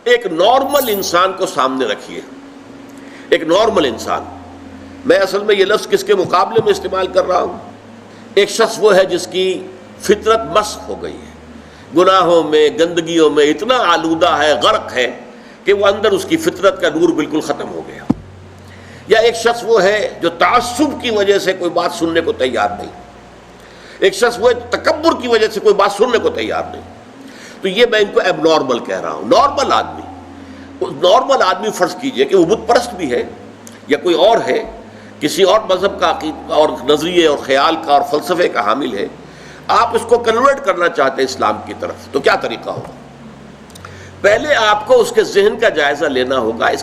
ایک نارمل انسان کو سامنے رکھیے، ایک نارمل انسان. میں اصل میں یہ لفظ کس کے مقابلے میں استعمال کر رہا ہوں؟ ایک شخص وہ ہے جس کی فطرت مسخ ہو گئی ہے، گناہوں میں، گندگیوں میں اتنا آلودہ ہے، غرق ہے کہ وہ اندر اس کی فطرت کا نور بالکل ختم ہو گیا. یا ایک شخص وہ ہے جو تعصب کی وجہ سے کوئی بات سننے کو تیار نہیں. ایک شخص وہ تکبر کی وجہ سے کوئی بات سننے کو تیار نہیں. تو یہ میں ان کو ایب نارمل کہہ رہا ہوں. نارمل آدمی فرض کیجئے کہ وہ بت پرست بھی ہے یا کوئی اور ہے، کسی اور مذہب کا عقیدہ اور نظریے اور خیال کا اور فلسفے کا حامل ہے، آپ اس کو کنورٹ کرنا چاہتے ہیں اسلام کی طرف، تو کیا طریقہ ہوگا؟ پہلے آپ کو اس کے ذہن کا جائزہ لینا ہوگا. اس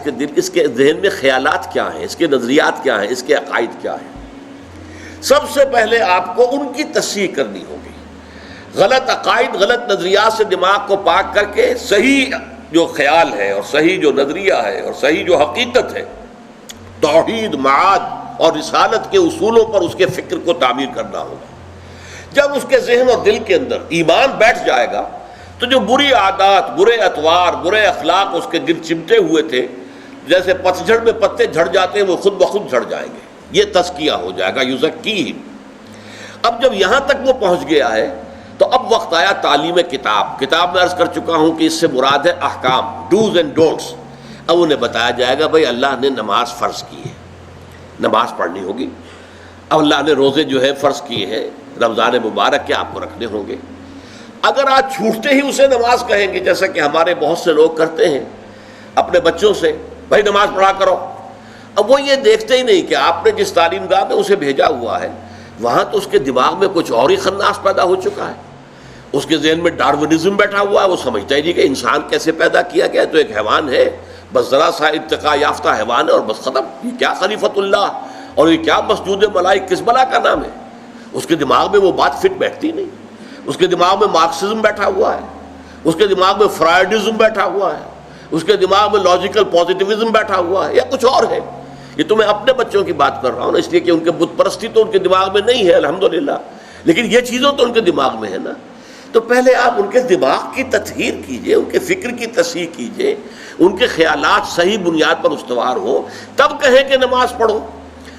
کے ذہن میں خیالات کیا ہیں، اس کے نظریات کیا ہیں، اس کے عقائد کیا ہیں. سب سے پہلے آپ کو ان کی تصحیح کرنی ہوگی. غلط عقائد، غلط نظریات سے دماغ کو پاک کر کے صحیح جو خیال ہے اور صحیح جو نظریہ ہے اور صحیح جو حقیقت ہے، توحید، معاد اور رسالت کے اصولوں پر اس کے فکر کو تعمیر کرنا ہوگا. جب اس کے ذہن اور دل کے اندر ایمان بیٹھ جائے گا تو جو بری عادات، برے اطوار، برے اخلاق اس کے گرد چمٹے ہوئے تھے، جیسے پتجھڑ میں پتے جھڑ جاتے ہیں، وہ خود بخود جھڑ جائیں گے. یہ تزکیہ ہو جائے گا، یزکیہم. اب جب یہاں تک وہ پہنچ گیا ہے تو اب وقت آیا تعلیم کتاب. کتاب میں عرض کر چکا ہوں کہ اس سے مراد ہے احکام، ڈوز اینڈ ڈونٹس. اب انہیں بتایا جائے گا بھائی اللہ نے نماز فرض کی ہے، نماز پڑھنی ہوگی. اب اللہ نے روزے جو ہے فرض کیے ہیں، رمضان مبارک کے آپ کو رکھنے ہوں گے. اگر آج چھوٹتے ہی اسے نماز کہیں گے، جیسا کہ ہمارے بہت سے لوگ کرتے ہیں اپنے بچوں سے، بھائی نماز پڑھا کرو. اب وہ یہ دیکھتے ہی نہیں کہ آپ نے جس تعلیم گاہ میں اسے بھیجا ہوا ہے وہاں تو اس کے دماغ میں کچھ اور ہی خناس پیدا ہو چکا ہے. اس کے ذہن میں ڈارونزم بیٹھا ہوا ہے. وہ سمجھتا ہی نہیں کہ انسان کیسے پیدا کیا گیا، تو ایک حیوان ہے، بس ذرا سا ارتقاء یافتہ حیوان ہے اور بس ختم. یہ کیا خلیفۃ اللہ اور یہ کیا مسجود ملائک، کس بلا کا نام ہے؟ اس کے دماغ میں وہ بات فٹ بیٹھتی نہیں. اس کے دماغ میں مارکسزم بیٹھا ہوا ہے، اس کے دماغ میں فرائڈزم بیٹھا ہوا ہے، اس کے دماغ میں لاجیکل پازیٹیوزم بیٹھا ہوا ہے، یا کچھ اور ہے. یہ تو میں اپنے بچوں کی بات کر رہا ہوں نا، اس لیے کہ ان کے بت پرستی تو ان کے دماغ میں نہیں ہے الحمدللہ، لیکن یہ چیزوں تو ان کے دماغ میں ہے نا. تو پہلے آپ ان کے دماغ کی تطہیر کیجئے، ان کے فکر کی تصحیح کیجئے، ان کے خیالات صحیح بنیاد پر استوار ہو، تب کہیں کہ نماز پڑھو.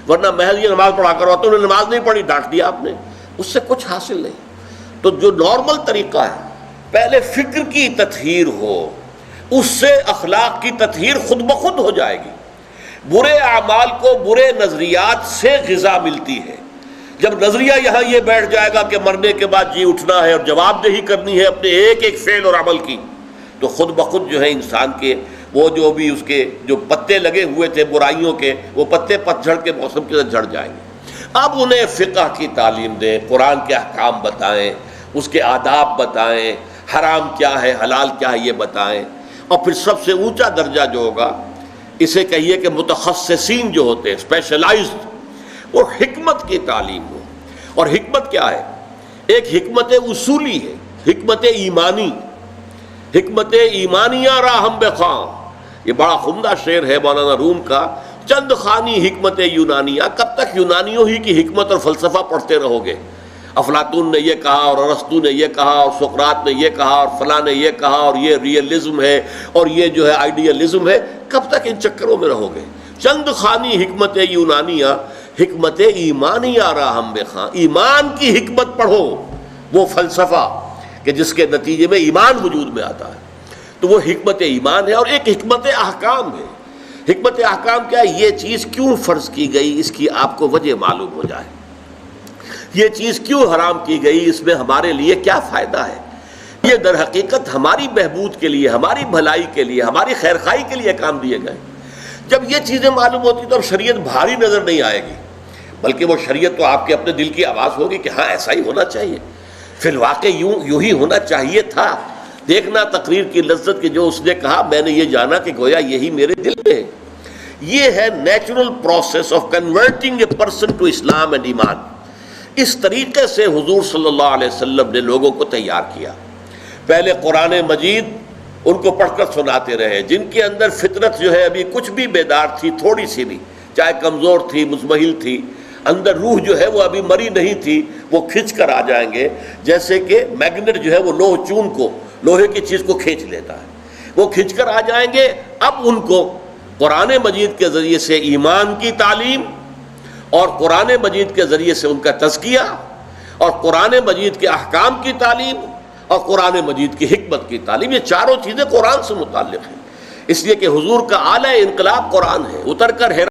ورنہ محض یہ نماز پڑھا کرو تو انہوں نے نماز نہیں پڑھی، ڈانٹ دیا آپ نے، اس سے کچھ حاصل نہیں. تو جو نارمل طریقہ ہے، پہلے فکر کی تطہیر ہو، اس سے اخلاق کی تطہیر خود بخود ہو جائے گی. برے اعمال کو برے نظریات سے غذا ملتی ہے. جب نظریہ یہاں یہ بیٹھ جائے گا کہ مرنے کے بعد جی اٹھنا ہے اور جواب دہی کرنی ہے اپنے ایک ایک فعل اور عمل کی، تو خود بخود جو ہے انسان کے وہ جو بھی اس کے جو پتے لگے ہوئے تھے برائیوں کے، وہ پتے پتجھڑ کے موسم کے ساتھ جھڑ جائیں گے. اب انہیں فقہ کی تعلیم دیں، قرآن کے احکام بتائیں، اس کے آداب بتائیں، حرام کیا ہے حلال کیا ہے یہ بتائیں. اور پھر سب سے اونچا درجہ جو ہوگا، اسے کہیے کہ متخصصین جو ہوتے ہیں، اسپیشلائزڈ، وہ حکمت کی تعلیم ہو. اور حکمت کیا ہے؟ ایک حکمت اصولی ہے، حکمت ایمانی. حکمت ایمانیہ راہم بخواں، یہ بڑا عمدہ شعر ہے مولانا روم کا. چند خانی حکمت یونانیہ. کب تک یونانیوں ہی کی حکمت اور فلسفہ پڑھتے رہو گے؟ افلاطون نے یہ کہا اور ارسطو نے یہ کہا اور سقراط نے یہ کہا اور فلاں نے یہ کہا اور یہ ریئلزم ہے اور یہ جو ہے آئیڈیلزم ہے. کب تک ان چکروں میں رہو گے؟ چند خانی حکمت یونانیہ، حکمت ایمانیہ راہم بخواں. ایمان کی حکمت پڑھو، وہ فلسفہ کہ جس کے نتیجے میں ایمان وجود میں آتا ہے. تو وہ حکمت ایمان ہے. اور ایک حکمت احکام ہے. حکمت احکام کیا ہے؟ یہ چیز کیوں فرض کی گئی، اس کی آپ کو وجہ معلوم ہو جائے. یہ چیز کیوں حرام کی گئی، اس میں ہمارے لیے کیا فائدہ ہے. یہ در حقیقت ہماری بہبود کے لیے، ہماری بھلائی کے لیے، ہماری خیرخواہی کے لیے کام دیے گئے. جب یہ چیزیں معلوم ہوتی تو اب شریعت بھاری نظر نہیں آئے گی، بلکہ وہ شریعت تو آپ کے اپنے دل کی آواز ہوگی کہ ہاں ایسا ہی ہونا چاہیے، فی الواقع یوں ہی ہونا چاہیے تھا. دیکھنا تقریر کی لذت کہ جو اس نے کہا میں نے یہ جانا کہ گویا یہی میرے دل میں ہے. یہ ہے natural process of converting a person to Islam and ایمان. اس طریقے سے حضور صلی اللہ علیہ وسلم نے لوگوں کو تیار کیا. پہلے قرآن مجید ان کو پڑھ کر سناتے رہے، جن کے اندر فطرت جو ہے ابھی کچھ بھی بیدار تھی، تھوڑی سی بھی، چاہے کمزور تھی، مزمحل تھی، اندر روح جو ہے وہ ابھی مری نہیں تھی، وہ کھنچ کر آ جائیں گے. جیسے کہ میگنیٹ جو ہے وہ لوہ چون کو، لوہے کی چیز کو کھینچ لیتا ہے. وہ کھنچ کر آ جائیں گے. اب ان کو قرآن مجید کے ذریعے سے ایمان کی تعلیم اور قرآن مجید کے ذریعے سے ان کا تزکیہ اور قرآن مجید کے احکام کی تعلیم اور قرآن مجید کی حکمت کی تعلیم، یہ چاروں چیزیں قرآن سے متعلق ہیں. اس لیے کہ حضور کا اعلیٰ انقلاب قرآن ہے. اتر کر